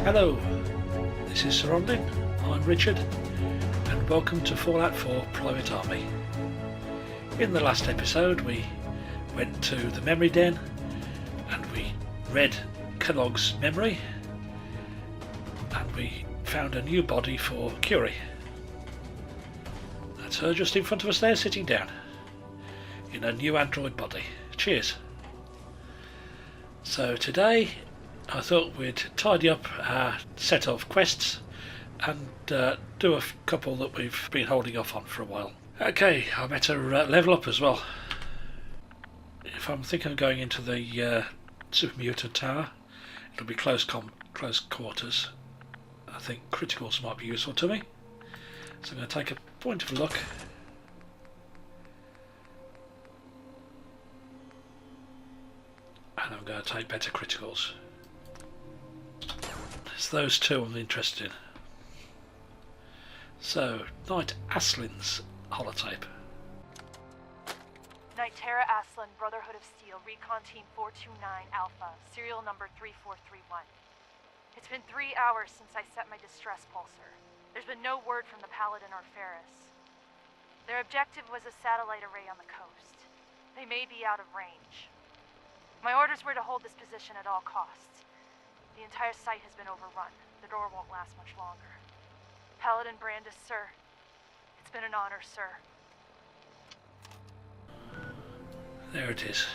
Hello, this is Surrounding, I'm Richard, and welcome to Fallout 4 Private Army. In the last episode we went to the memory den and we read Kellogg's memory and we found a new body for Curie. That's her just in front of us there, sitting down in a new android body. Cheers. So today I thought we'd tidy up our set of quests and do a couple that we've been holding off on for a while. Okay, I better level up as well. If I'm thinking of going into the super mutant tower, it'll be close quarters. I think criticals might be useful to me, so I'm going to take a point of luck. And I'm going to take better criticals. It's those two I'm interested in. So, Knight Aslin's holotape. Knight Tara Aslin, Brotherhood of Steel, Recon Team 429 Alpha, serial number 3431. It's been 3 hours since I set my distress pulsar. There's been no word from the Paladin or Ferris. Their objective was a satellite array on the coast. They may be out of range. My orders were to hold this position at all costs. The entire site has been overrun. The door won't last much longer. Paladin Brandis, sir. It's been an honor, sir. There it is.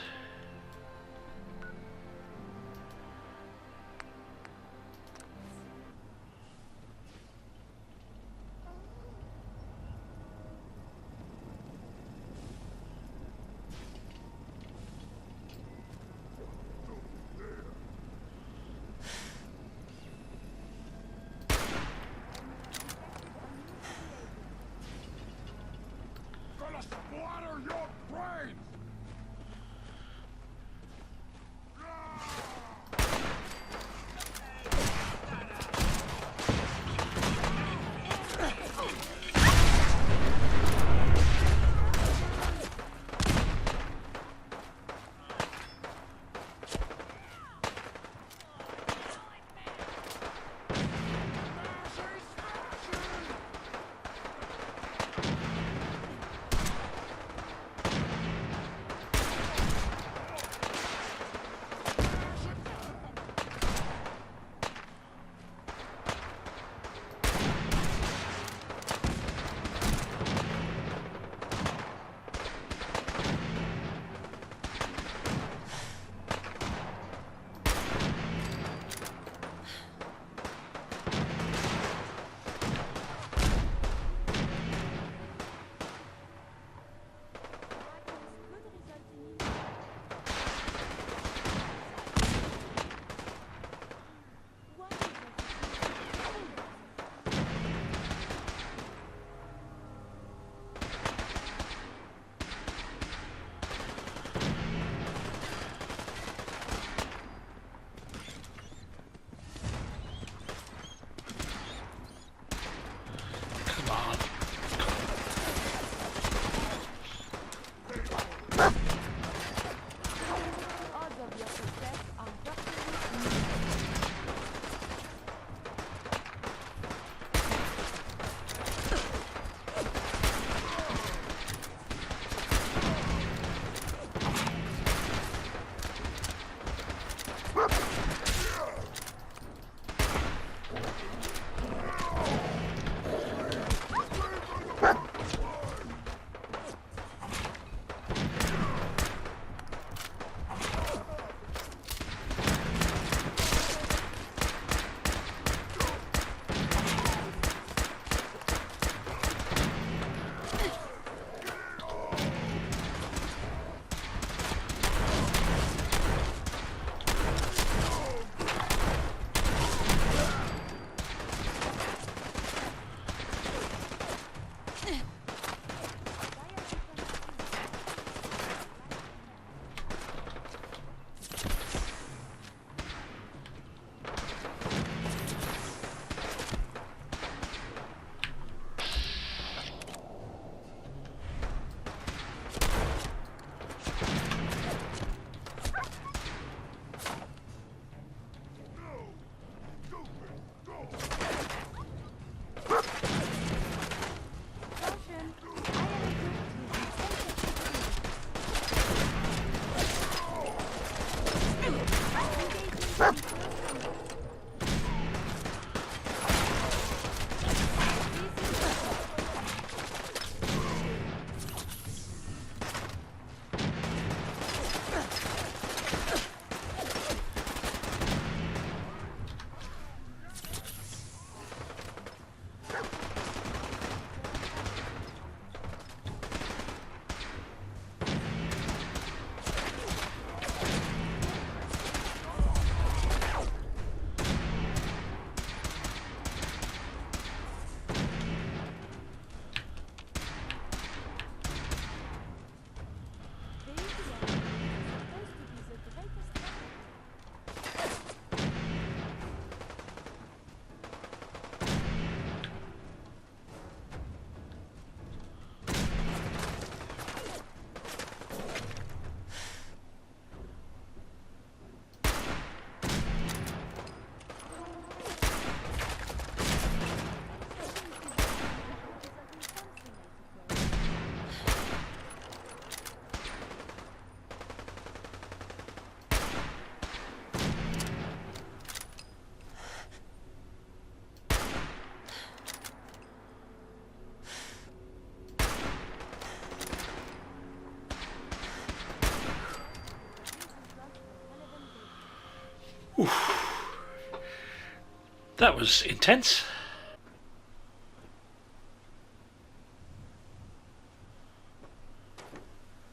That was intense.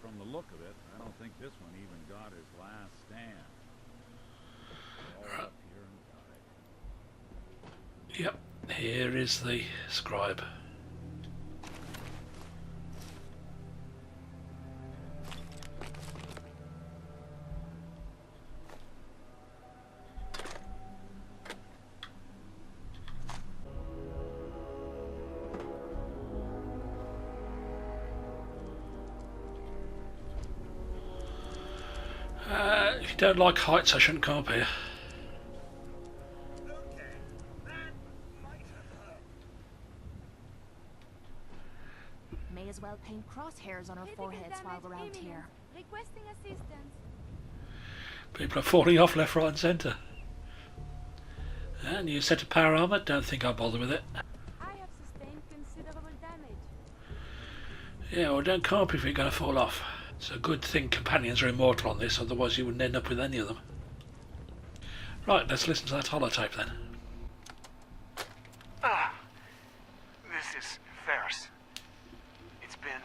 From the look of it, I don't think this one even got his last stand. All up here and died. Yep, here is the scribe. If you don't like heights, I shouldn't come up here. May as well paint crosshairs on our foreheads while we're out here. Requesting assistance. People are falling off left, right and centre. And you set a power armour, don't think I'll bother with it. I have sustained considerable damage. Yeah, well, don't come up if you're going to fall off. It's a good thing companions are immortal on this, otherwise you wouldn't end up with any of them. Right, let's listen to that holotape then. This is Ferris. It's been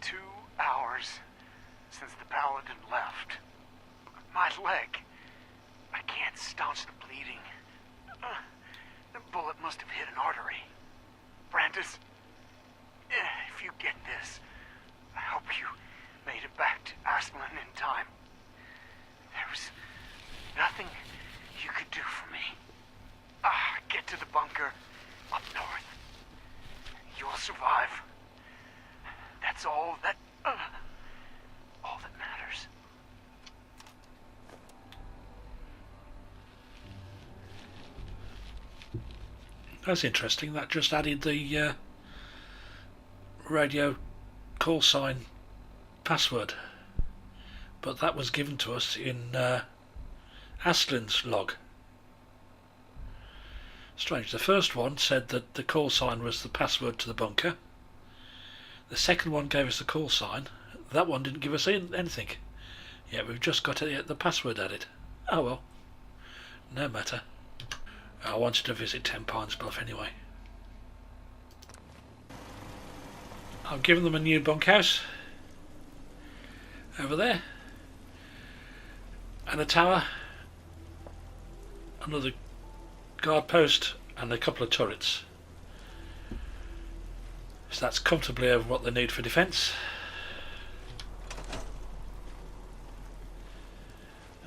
2 hours since the paladin left. My leg. I can't staunch the bleeding. The bullet must have hit an artery. Brandis, if you get this, I hope you made it back to Aslan in time. There was nothing you could do for me. Get to the bunker up north. You'll survive. That's all that matters. That's interesting. That just added the radio call sign password. But that was given to us in Aslan's log. Strange. The first one said that the call sign was the password to the bunker. The second one gave us the call sign. That one didn't give us anything. Yeah, we've just got the password added. Oh well. No matter. I wanted to visit 10 Pines Bluff anyway. I've given them a new bunkhouse over there, and a tower, another guard post, and a couple of turrets. So that's comfortably over what they need for defence.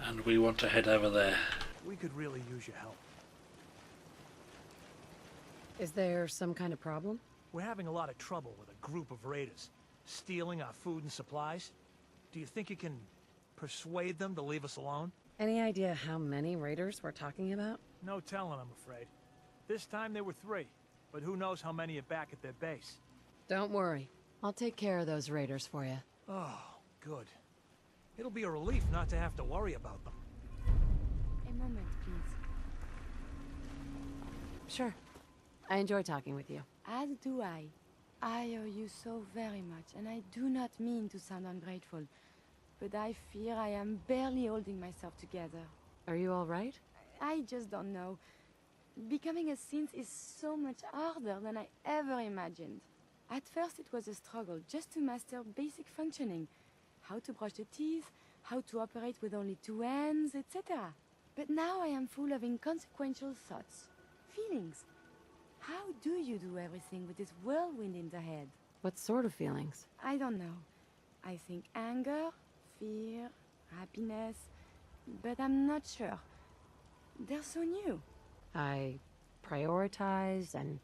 And we want to head over there. We could really use your help. Is there some kind of problem? We're having a lot of trouble with a group of raiders, stealing our food and supplies. Do you think you can persuade them to leave us alone? Any idea how many raiders we're talking about? No telling, I'm afraid. This time there were 3, but who knows how many are back at their base. Don't worry. I'll take care of those raiders for you. Oh, good. It'll be a relief not to have to worry about them. A moment. Sure. I enjoy talking with you. As do I. I owe you so very much, and I do not mean to sound ungrateful, but I fear I am barely holding myself together. Are you all right? I just don't know. Becoming a synth is so much harder than I ever imagined. At first it was a struggle just to master basic functioning. How to brush the teeth, how to operate with only two hands, etc. But now I am full of inconsequential thoughts, feelings. How do you do everything with this whirlwind in the head? What sort of feelings? I don't know. I think anger, fear, happiness, but I'm not sure. They're so new. I prioritize and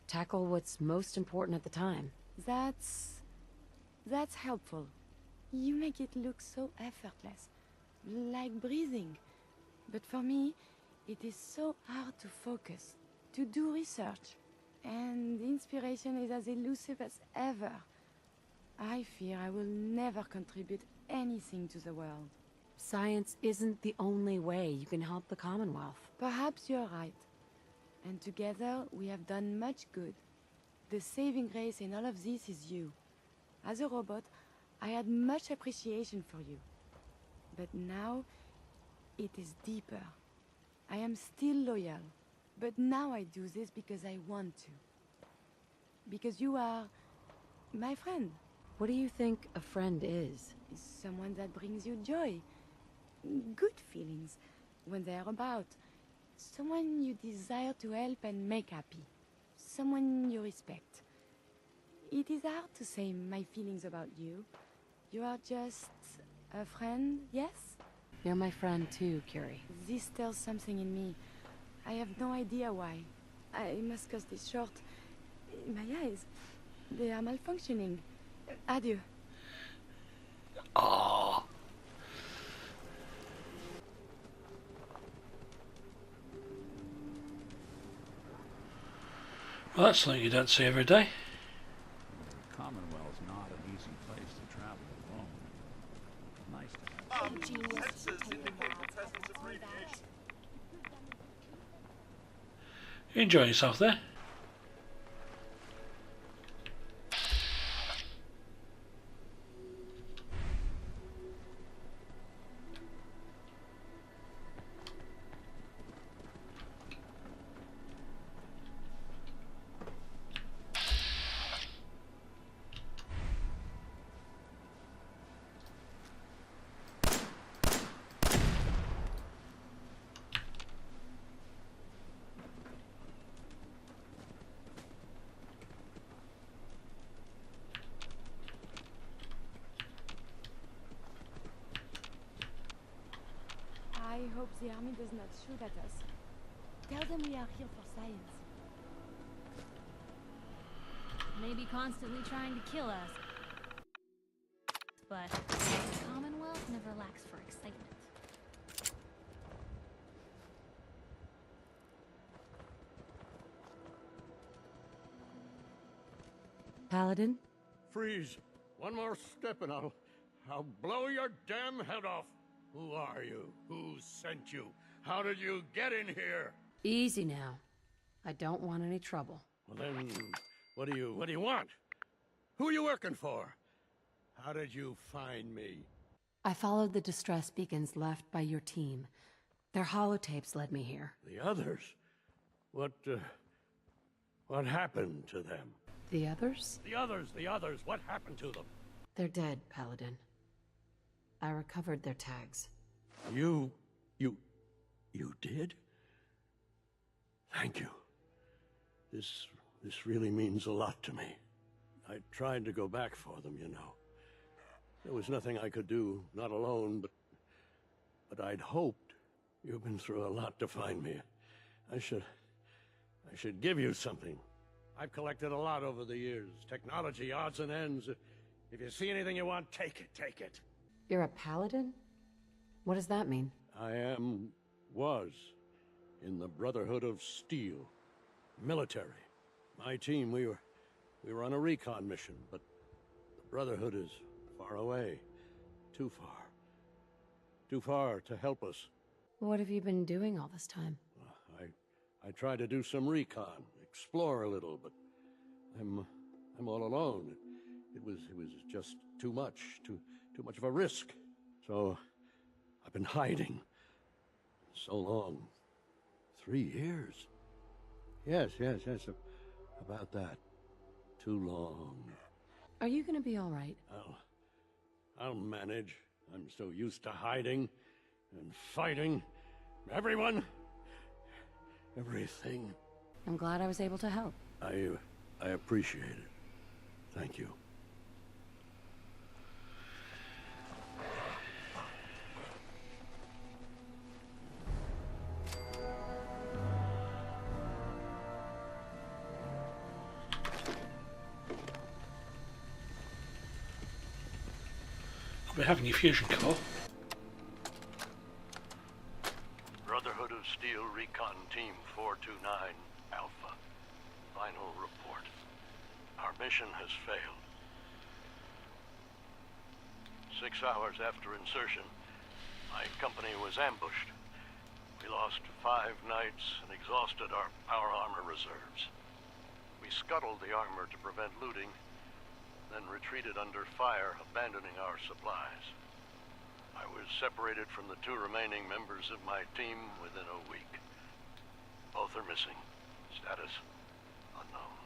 tackle what's most important at the time. That's helpful. You make it look so effortless, like breathing. But for me, it is so hard to focus, to do research, and inspiration is as elusive as ever. I fear I will never contribute anything to the world. Science isn't the only way you can help the Commonwealth. Perhaps you're right. And together we have done much good. The saving grace in all of this is you. As a robot, I had much appreciation for you. But now, it is deeper. I am still loyal. But now I do this because I want to. Because you are my friend. What do you think a friend is? Is someone that brings you joy. Good feelings when they are about. Someone you desire to help and make happy. Someone you respect. It is hard to say my feelings about you. You are just a friend, yes? You're my friend too, Curie. This stirs something in me. I have no idea why. I must cut this short. My eyes, they are malfunctioning. Adieu. Ah. Well, that's something you don't see every day. The Commonwealth's not an easy place to travel alone. Nice to have Sensors indicate the presence of radiation. You enjoying yourself there? I hope the army does not shoot at us. Tell them we are here for science. Maybe constantly trying to kill us. But the Commonwealth never lacks for excitement. Paladin? Freeze. One more step and I'll blow your damn head off. Who are you? Who sent you? How did you get in here? Easy now. I don't want any trouble. Well then, what do you want? Who are you working for? How did you find me? I followed the distress beacons left by your team. Their holotapes led me here. The others? What happened to them? The others? The others, what happened to them? They're dead, Paladin. I recovered their tags. You did? Thank you. This really means a lot to me. I tried to go back for them, you know. There was nothing I could do, not alone, but I'd hoped. You've been through a lot to find me. I should give you something. I've collected a lot over the years. Technology, odds and ends. If you see anything you want, take it. You're a paladin? What does that mean? I was in the Brotherhood of Steel. Military. My team, we were on a recon mission, but the Brotherhood is far away. Too far. Too far to help us. What have you been doing all this time? I try to do some recon, explore a little, but I'm all alone. It was just too much of a risk. So I've been hiding so long. 3 years. Yes, about that. Too long. Are you gonna be all right? I'll manage. I'm so used to hiding and fighting. Everyone. Everything. I'm glad I was able to help. I appreciate it. Thank you. I'll be having your fusion core. Brotherhood of Steel Recon Team 429 Alpha. Final report. Our mission has failed. 6 hours after insertion, my company was ambushed. We lost 5 knights and exhausted our power armor reserves. We scuttled the armor to prevent looting, then retreated under fire, abandoning our supplies. I was separated from the 2 remaining members of my team within a week. Both are missing. Status unknown.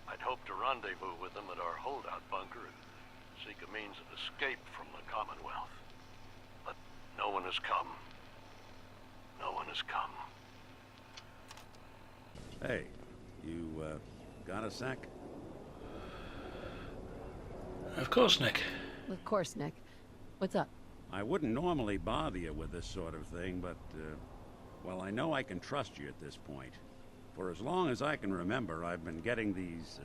I'd hoped to rendezvous with them at our holdout bunker and seek a means of escape from the Commonwealth. But no one has come. No one has come. Hey, you, got a sec? Of course, Nick. Of course, Nick. What's up? I wouldn't normally bother you with this sort of thing, but, well, I know I can trust you at this point. For as long as I can remember, I've been getting these,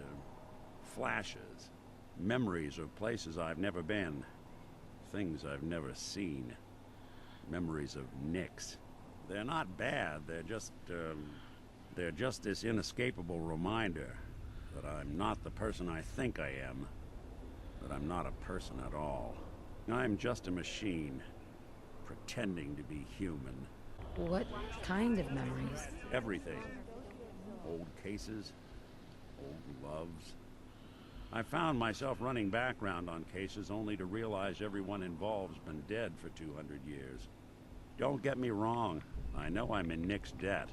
flashes. Memories of places I've never been. Things I've never seen. Memories of Nicks. They're not bad, they're just this inescapable reminder that I'm not the person I think I am. That I'm not a person at all. I'm just a machine, pretending to be human. What kind of memories? Everything. Old cases, old loves. I found myself running background on cases only to realize everyone involved's been dead for 200 years. Don't get me wrong, I know I'm in Nick's debt.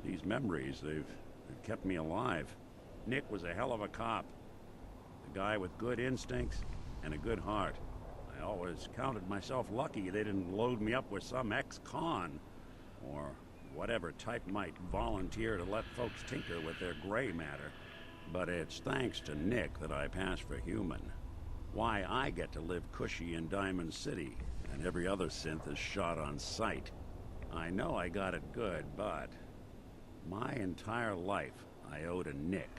These memories, they've kept me alive. Nick was a hell of a cop. A guy with good instincts and a good heart. I always counted myself lucky they didn't load me up with some ex-con, or whatever type might volunteer to let folks tinker with their gray matter. But it's thanks to Nick that I pass for human. Why I get to live cushy in Diamond City, and every other synth is shot on sight. I know I got it good, but my entire life I owe to Nick.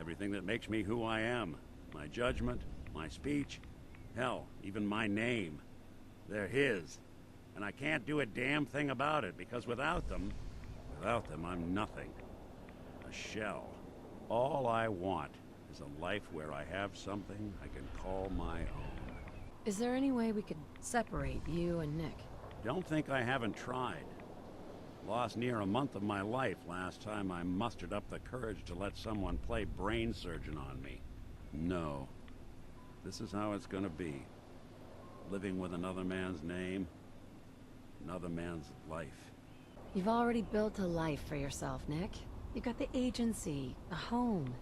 Everything that makes me who I am. My judgment, my speech, hell, even my name. They're his. And I can't do a damn thing about it, because without them, I'm nothing. A shell. All I want is a life where I have something I can call my own. Is there any way we could separate you and Nick? Don't think I haven't tried. Lost near a month of my life last time I mustered up the courage to let someone play brain surgeon on me. No. This is how it's gonna be. Living with another man's name, another man's life. You've already built a life for yourself, Nick. You've got the agency, a home,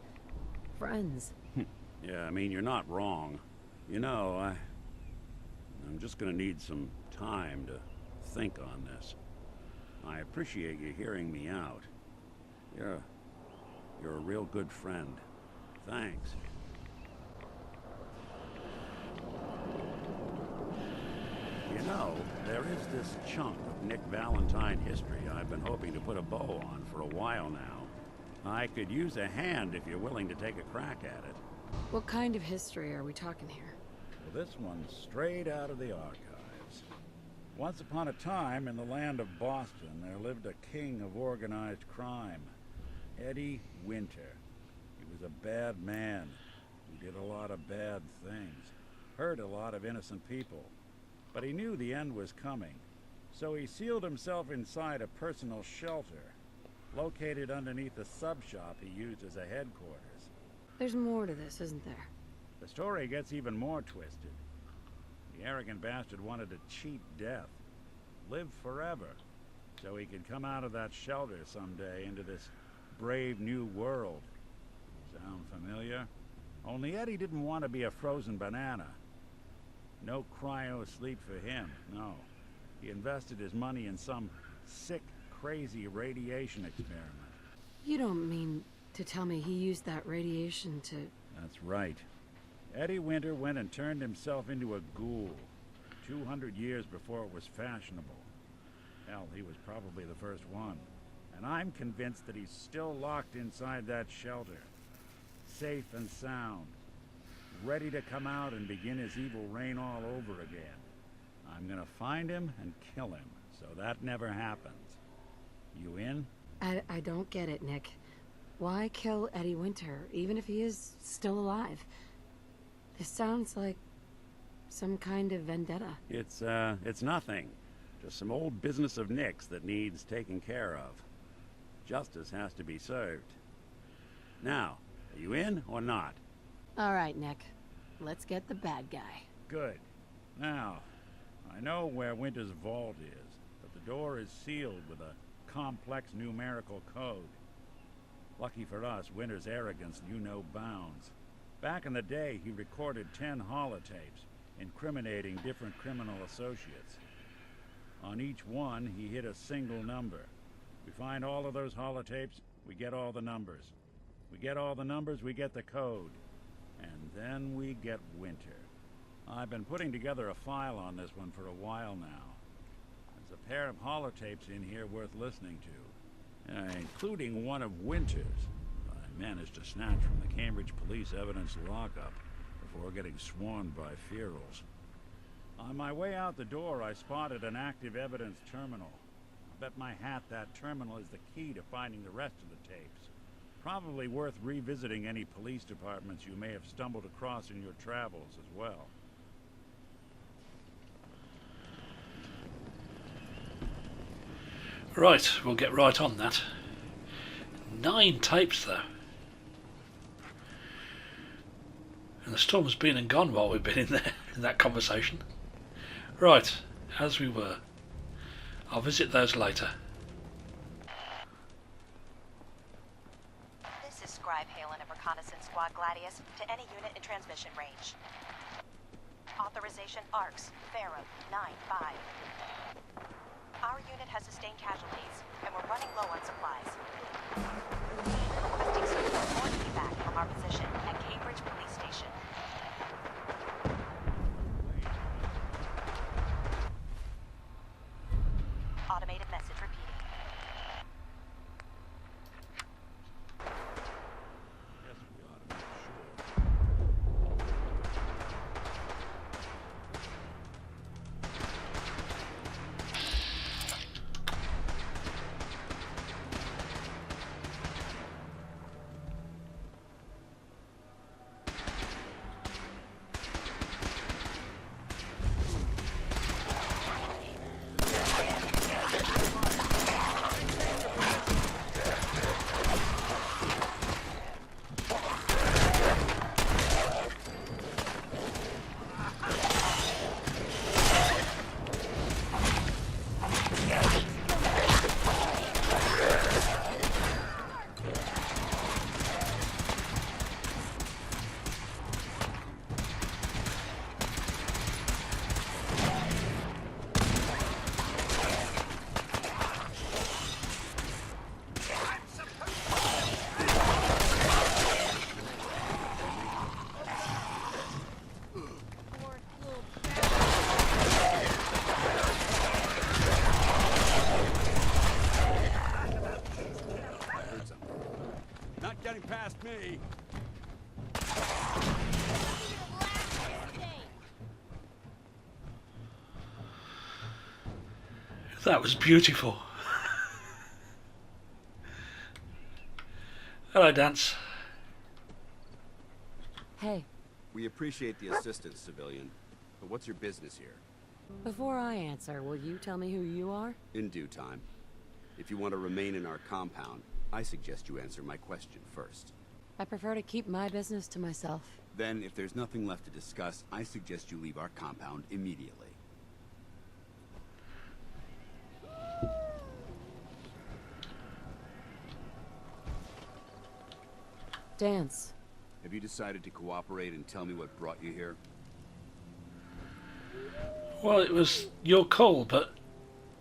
friends. Yeah, I mean, you're not wrong. You know, I'm just gonna need some time to think on this. I appreciate you hearing me out. You're a real good friend. Thanks. You know, there is this chunk of Nick Valentine history I've been hoping to put a bow on for a while now. I could use a hand if you're willing to take a crack at it. What kind of history are we talking here? Well, this one's straight out of the archives. Once upon a time, in the land of Boston, there lived a king of organized crime, Eddie Winter. He was a bad man who did a lot of bad things, hurt a lot of innocent people. But he knew the end was coming, so he sealed himself inside a personal shelter. located underneath the sub-shop he used as a headquarters. There's more to this, isn't there? The story gets even more twisted. The arrogant bastard wanted to cheat death, live forever, so he could come out of that shelter someday into this brave new world. Sound familiar? Only Eddie didn't want to be a frozen banana. No cryo sleep for him, no. He invested his money in some sick, crazy radiation experiment. You don't mean to tell me he used that radiation to... That's right. Eddie Winter went and turned himself into a ghoul 200 years before it was fashionable. Hell, he was probably the first one. And I'm convinced that he's still locked inside that shelter. Safe and sound. Ready to come out and begin his evil reign all over again. I'm gonna find him and kill him, so that never happens. You in? I don't get it, Nick. Why kill Eddie Winter, even if he is still alive? This sounds like some kind of vendetta. It's nothing. Just some old business of Nick's that needs taken care of. Justice has to be served. Now, are you in or not? All right, Nick. Let's get the bad guy. Good. Now, I know where Winter's vault is, but the door is sealed with a complex numerical code. Lucky for us, Winter's arrogance knew no bounds. Back in the day, he recorded 10 holotapes, incriminating different criminal associates. On each one, he hit a single number. We find all of those holotapes, we get all the numbers. We get all the numbers, we get the code. And then we get Winter. I've been putting together a file on this one for a while now. There's a pair of holotapes in here worth listening to, including one of Winter's. I managed to snatch from the Cambridge Police evidence lockup before getting swarmed by ferals. On my way out the door, I spotted an active evidence terminal. I bet my hat that terminal is the key to finding the rest of the tapes. Probably worth revisiting any police departments you may have stumbled across in your travels as well. Right, we'll get right on that. 9 tapes though. And the storm's been and gone while we've been in there, in that conversation. Right, as we were. I'll visit those later. This is Scribe Halen of Reconnaissance Squad Gladius to any unit in transmission range. Authorization ARCS, Pharaoh, 9-5. Our unit has sustained casualties, and we're running low on supplies. Requesting support or feedback from our position at Cambridge Police Station. Automated message repeating. Me. That was beautiful. Hello, Dance. Hey, We appreciate the assistance, civilian. But what's your business here? before I answer, will you tell me who you are? In due time. If you want to remain in our compound, I suggest you answer my question first. I prefer to keep my business to myself. Then, if there's nothing left to discuss, I suggest you leave our compound immediately. Dance. Have you decided to cooperate and tell me what brought you here? Well, it was your call, but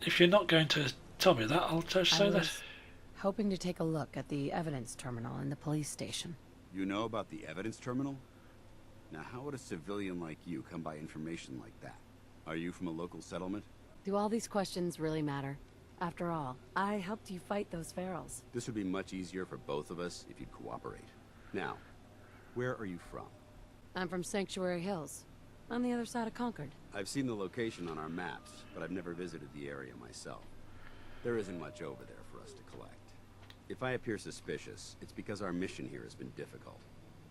if you're not going to tell me that, I'll just say that. Hoping to take a look at the evidence terminal in the police station. You know about the evidence terminal? Now, how would a civilian like you come by information like that? Are you from a local settlement? Do all these questions really matter? After all, I helped you fight those ferals. This would be much easier for both of us if you'd cooperate. Now, where are you from? I'm from Sanctuary Hills, on the other side of Concord. I've seen the location on our maps, but I've never visited the area myself. There isn't much over there for us to collect. If I appear suspicious, it's because our mission here has been difficult.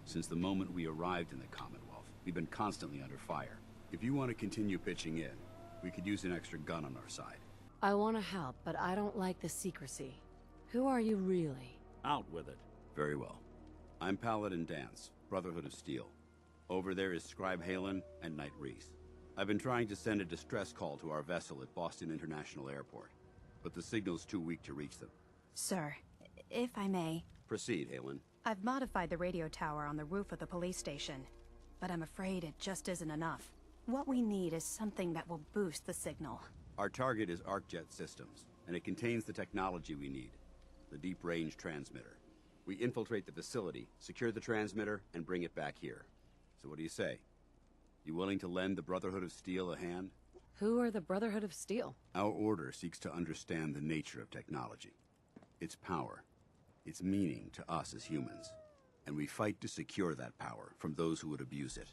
Since the moment we arrived in the Commonwealth, we've been constantly under fire. If you want to continue pitching in, we could use an extra gun on our side. I want to help, but I don't like the secrecy. Who are you really? Out with it. Very well. I'm Paladin Dance, Brotherhood of Steel. Over there is Scribe Halen and Knight Reese. I've been trying to send a distress call to our vessel at Boston International Airport, but the signal's too weak to reach them. Sir, if I may. Proceed, Halen. I've modified the radio tower on the roof of the police station, but I'm afraid it just isn't enough. What we need is something that will boost the signal. Our target is ArcJet Systems, and it contains the technology we need, the deep-range transmitter. We infiltrate the facility, secure the transmitter, and bring it back here. So what do you say? You willing to lend the Brotherhood of Steel a hand? Who are the Brotherhood of Steel? Our order seeks to understand the nature of technology, its power, its meaning to us as humans, and we fight to secure that power from those who would abuse it.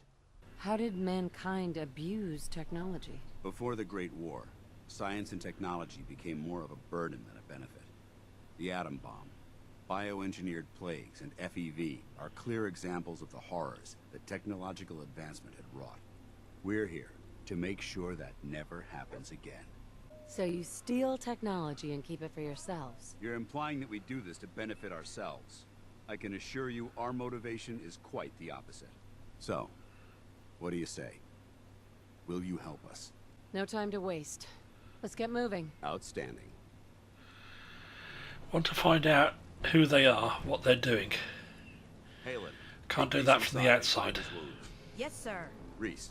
How did mankind abuse technology? Before the Great War, science and technology became more of a burden than a benefit. The atom bomb, bioengineered plagues, and FEV are clear examples of the horrors that technological advancement had wrought. We're here to make sure that never happens again. So you steal technology and keep it for yourselves? You're implying that we do this to benefit ourselves. I can assure you our motivation is quite the opposite. So, what do you say? Will you help us? No time to waste. Let's get moving. Outstanding. Want to find out who they are, what they're doing. Halen. Can't do that from the outside. Yes, sir. Reese,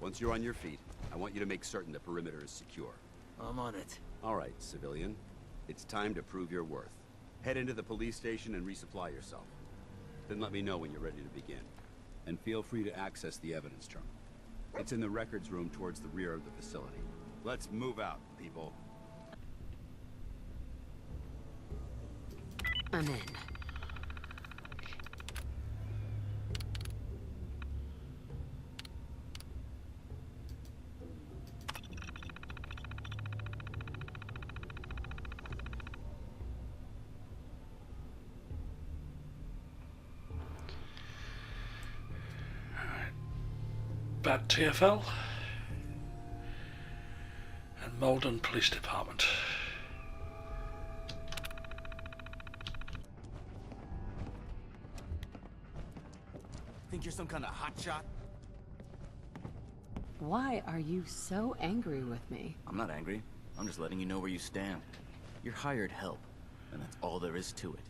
once you're on your feet, I want you to make certain the perimeter is secure. I'm on it. All right, civilian. It's time to prove your worth. Head into the police station and resupply yourself. Then let me know when you're ready to begin. And feel free to access the evidence terminal. It's in the records room towards the rear of the facility. Let's move out, people. I'm in. Bad TFL and Malden Police Department. Think you're some kind of hotshot? Why are you so angry with me? I'm not angry. I'm just letting you know where you stand. You're hired help, and that's all there is to it.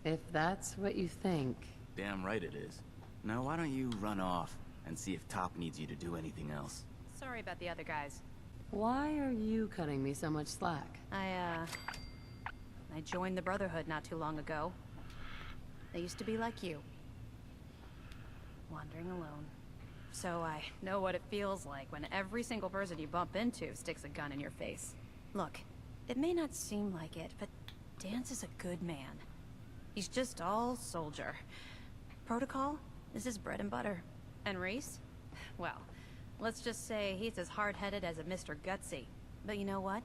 If that's what you think. Damn right it is. Now why don't you run off and see if Top needs you to do anything else? Sorry about the other guys. Why are you cutting me so much slack? I joined the Brotherhood not too long ago. They used to be like you. Wandering alone. So I know what it feels like when every single person you bump into sticks a gun in your face. Look, it may not seem like it, but Dance is a good man. He's just all soldier. Protocol is his bread and butter. And Reese? Well, let's just say he's as hard-headed as a Mr. Gutsy. But you know what?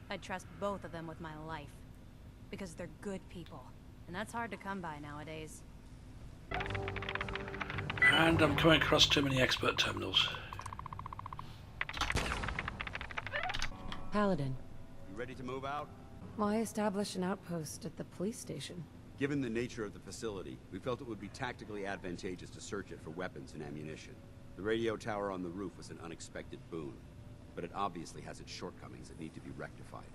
I'd trust both of them with my life. Because they're good people. And that's hard to come by nowadays. And I'm coming across too many expert terminals. Paladin. You ready to move out? Why establish an outpost at the police station? Given the nature of the facility, we felt it would be tactically advantageous to search it for weapons and ammunition. The radio tower on the roof was an unexpected boon, but it obviously has its shortcomings that need to be rectified.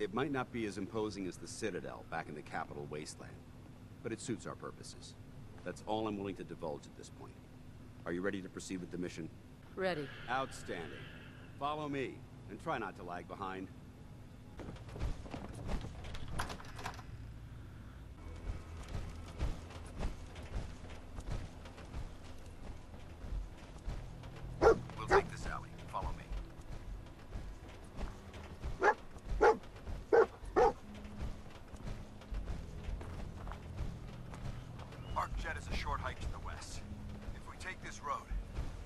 It might not be as imposing as the Citadel back in the capital wasteland, but it suits our purposes. That's all I'm willing to divulge at this point. Are you ready to proceed with the mission? Ready. Outstanding. Follow me, and try not to lag behind. We'll take this alley. Follow me. Arcjet is a short hike to the west. If we take this road,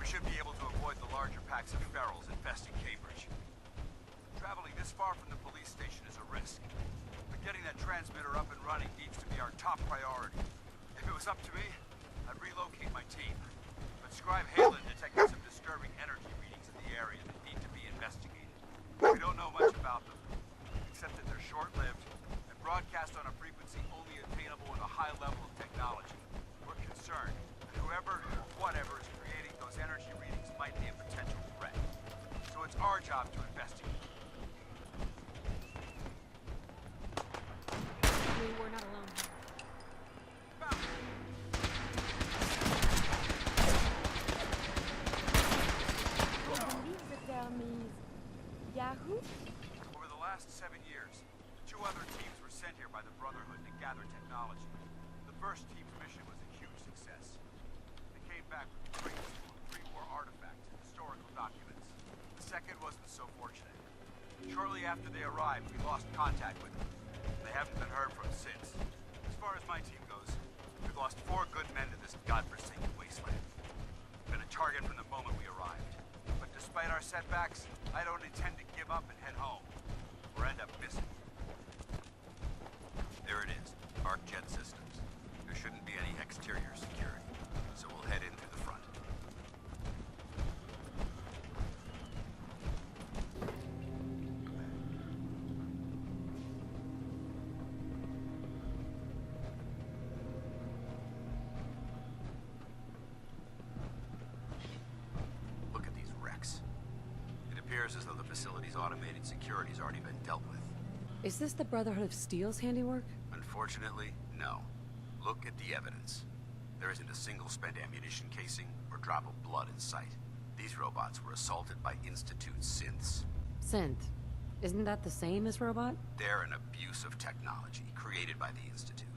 we should be able to avoid the larger packs of ferals infesting Cambridge. Traveling this far from the police station is a risk, but getting that transmitter up and running needs to be our top priority. If it was up to me, I'd relocate my team. But Scribe Halen detected some disturbing energy readings in the area that need to be investigated. We don't know much about them, except that they're short-lived and broadcast on a frequency only attainable with a high level of technology. We're concerned that whoever or whatever is creating those energy readings might be a potential threat. So it's our job to investigate. We're not alone. Yahoo? Over the last 7 years, 2 other teams were sent here by the Brotherhood to gather technology. The first team's mission was a huge success. They came back with great pre-war artifacts and historical documents. The second wasn't so fortunate. Shortly after they arrived, we lost contact with them. They haven't been heard from since. As far as my team goes, we've lost 4 good men to this godforsaken wasteland. Been a target from the moment we arrived. But despite our setbacks, I don't intend to give up and head home, or end up missing. There it is. Arcjet systems. There shouldn't be any exterior security, so we'll head in through the front. Look at these wrecks. It appears as though the facility's automated security's already been dealt with. Is this the Brotherhood of Steel's handiwork? Unfortunately, no. Look at the evidence. There isn't a single spent ammunition casing or drop of blood in sight. These robots were assaulted by Institute synths. Synth. Isn't that the same as robot? They're an abuse of technology created by the Institute.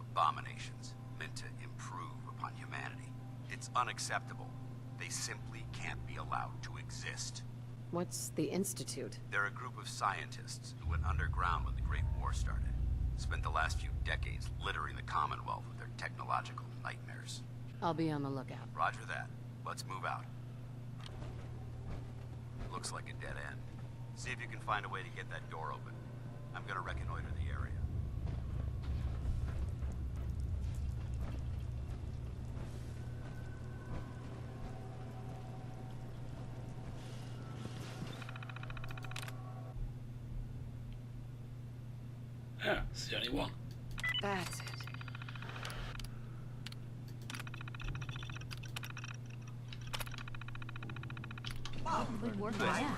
Abominations meant to improve upon humanity. It's unacceptable. They simply can't be allowed to exist. What's the Institute? They're a group of scientists who went underground when the Great War started. Spent the last few decades littering the Commonwealth with their technological nightmares. I'll be on the lookout. Roger that. Let's move out. Looks like a dead end. See if you can find a way to get that door open. I'm gonna reconnoiter the area. Yeah, it's the only one. That's it. Good work, Let's yeah.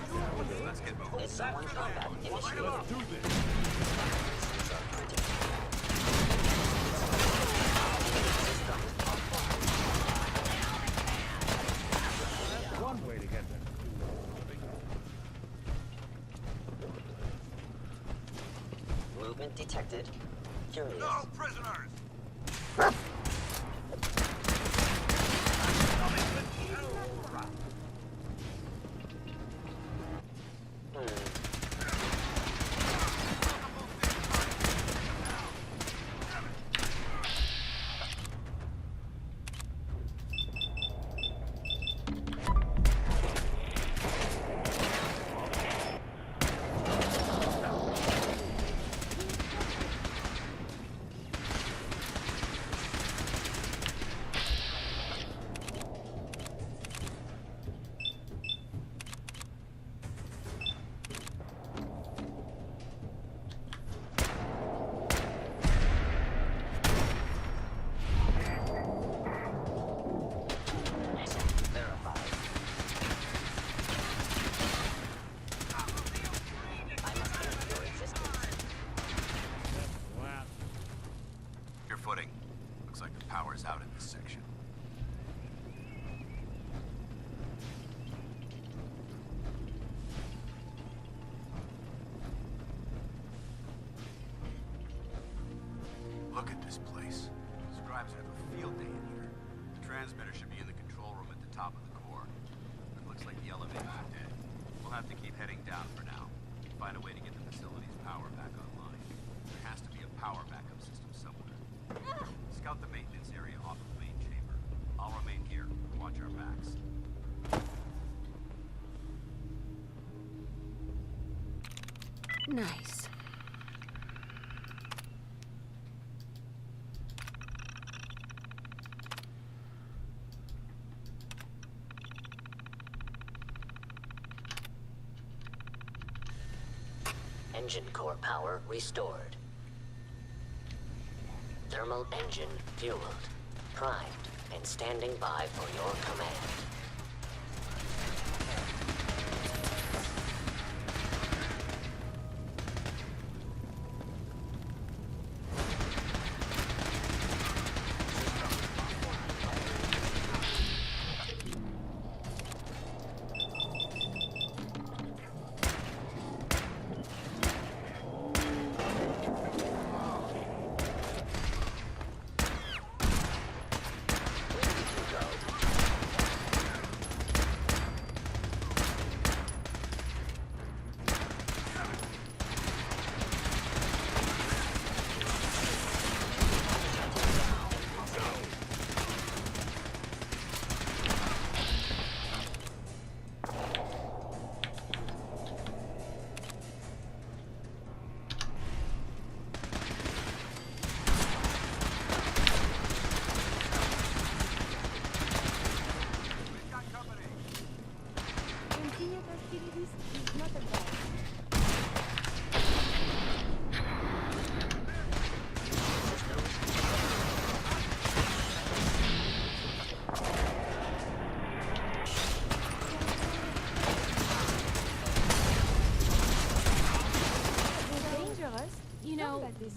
get moving. Let's do this. One way to get there. Movement detected. Curious. No prisoners! Looks like the power's out in this section. Look at this place. Scribes have a field day in here. The transmitter should be in the control room at the top of the core. It looks like the elevators are dead. We'll have to keep heading down for now. Find a way to get the facility's power back online. There has to be a power backup system somewhere. Scout the maintenance area off of the main chamber. I'll remain here. Watch our backs. Nice. Engine core power restored. Thermal engine fueled, primed, and standing by for your command.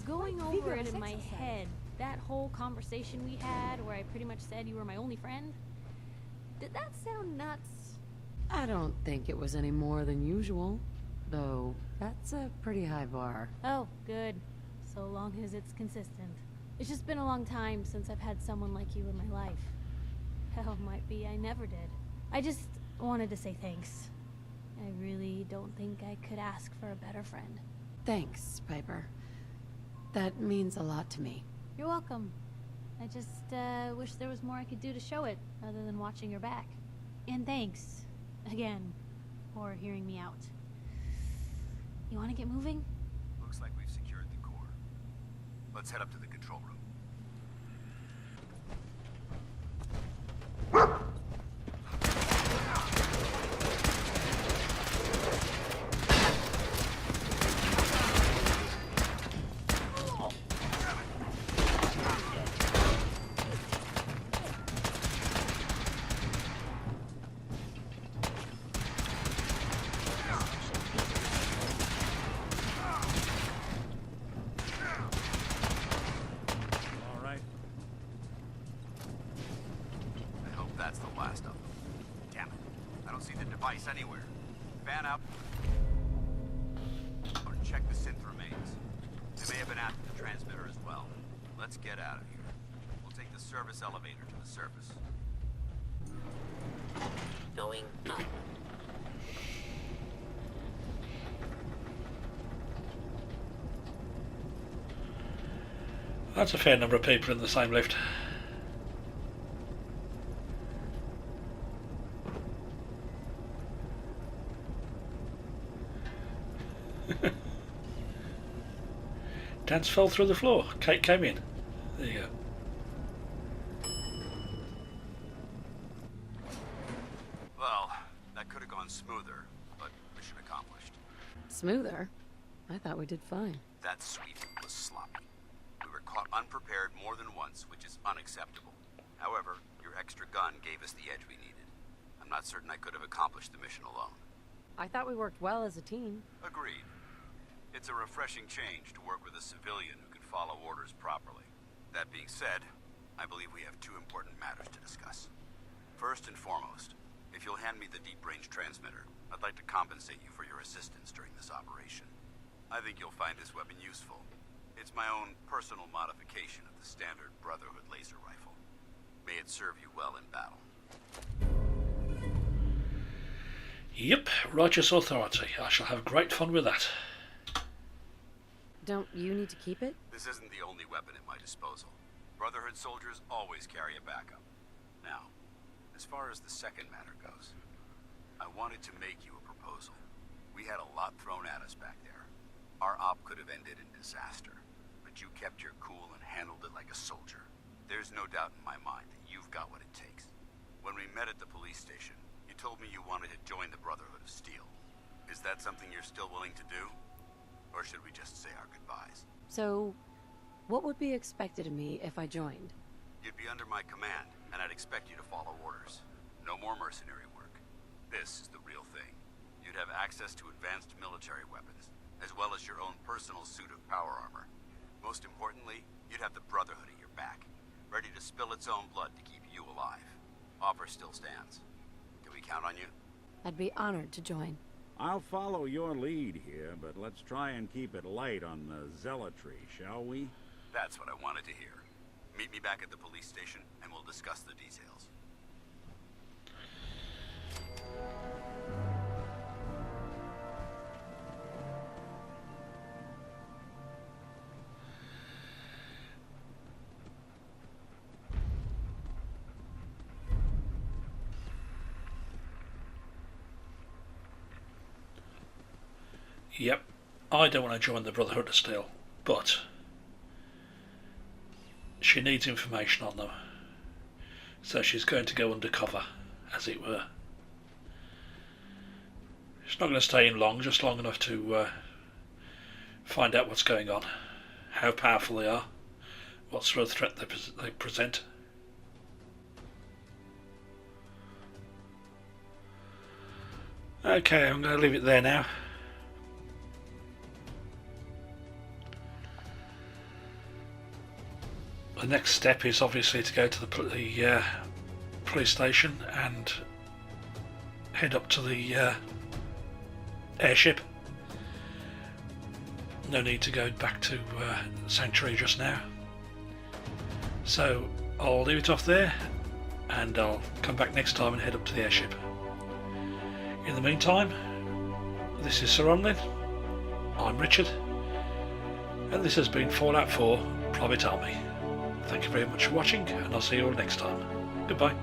Going over it in my head, that whole conversation we had where I pretty much said you were my only friend, did that sound nuts? I don't think it was any more than usual, though that's a pretty high bar. Oh, good. So long as it's consistent. It's just been a long time since I've had someone like you in my life. Hell, might be I never did. I just wanted to say thanks. I really don't think I could ask for a better friend. Thanks, Piper. That means a lot to me. You're welcome. I just wish there was more I could do to show it, other than watching your back. And thanks, again, for hearing me out. You want to get moving? Looks like we've secured the core. Let's head up to the control room. Anywhere. Fan up. Or check the synth remains. They may have been after the transmitter as well. Let's get out of here. We'll take the service elevator to the surface. Going up. That's a fair number of people in the same lift. Dance fell through the floor. Kate came in. There you go. Well, that could have gone smoother, but mission accomplished. Smoother? I thought we did fine. That sweep was sloppy. We were caught unprepared more than once, which is unacceptable. However, your extra gun gave us the edge we needed. I'm not certain I could have accomplished the mission alone. I thought we worked well as a team. Agreed. It's a refreshing change to work with a civilian who can follow orders properly. That being said, I believe we have two important matters to discuss. First and foremost, if you'll hand me the deep-range transmitter, I'd like to compensate you for your assistance during this operation. I think you'll find this weapon useful. It's my own personal modification of the standard Brotherhood laser rifle. May it serve you well in battle. Yep, righteous authority. I shall have great fun with that. Don't you need to keep it? This isn't the only weapon at my disposal. Brotherhood soldiers always carry a backup. Now, as far as the second matter goes, I wanted to make you a proposal. We had a lot thrown at us back there. Our op could have ended in disaster, but you kept your cool and handled it like a soldier. There's no doubt in my mind that you've got what it takes. When we met at the police station, you told me you wanted to join the Brotherhood of Steel. Is that something you're still willing to do? Or should we just say our goodbyes? So, what would be expected of me if I joined? You'd be under my command, and I'd expect you to follow orders. No more mercenary work. This is the real thing. You'd have access to advanced military weapons, as well as your own personal suit of power armor. Most importantly, you'd have the Brotherhood at your back, ready to spill its own blood to keep you alive. Offer still stands. Can we count on you? I'd be honored to join. I'll follow your lead here, but let's try and keep it light on the zealotry, shall we? That's what I wanted to hear. Meet me back at the police station, and we'll discuss the details. Yep, I don't want to join the Brotherhood of Steel, but she needs information on them. So she's going to go undercover, as it were. She's not going to stay in long, just long enough to find out what's going on, how powerful they are, what sort of threat they present. Okay, I'm going to leave it there now. The next step is obviously to go to the police station and head up to the airship. No need to go back to Sanctuary just now. So I'll leave it off there and I'll come back next time and head up to the airship. In the meantime, this is Sir Onlin, I'm Richard, and this has been Fallout 4 Private Army. Thank you very much for watching, and I'll see you all next time. Goodbye.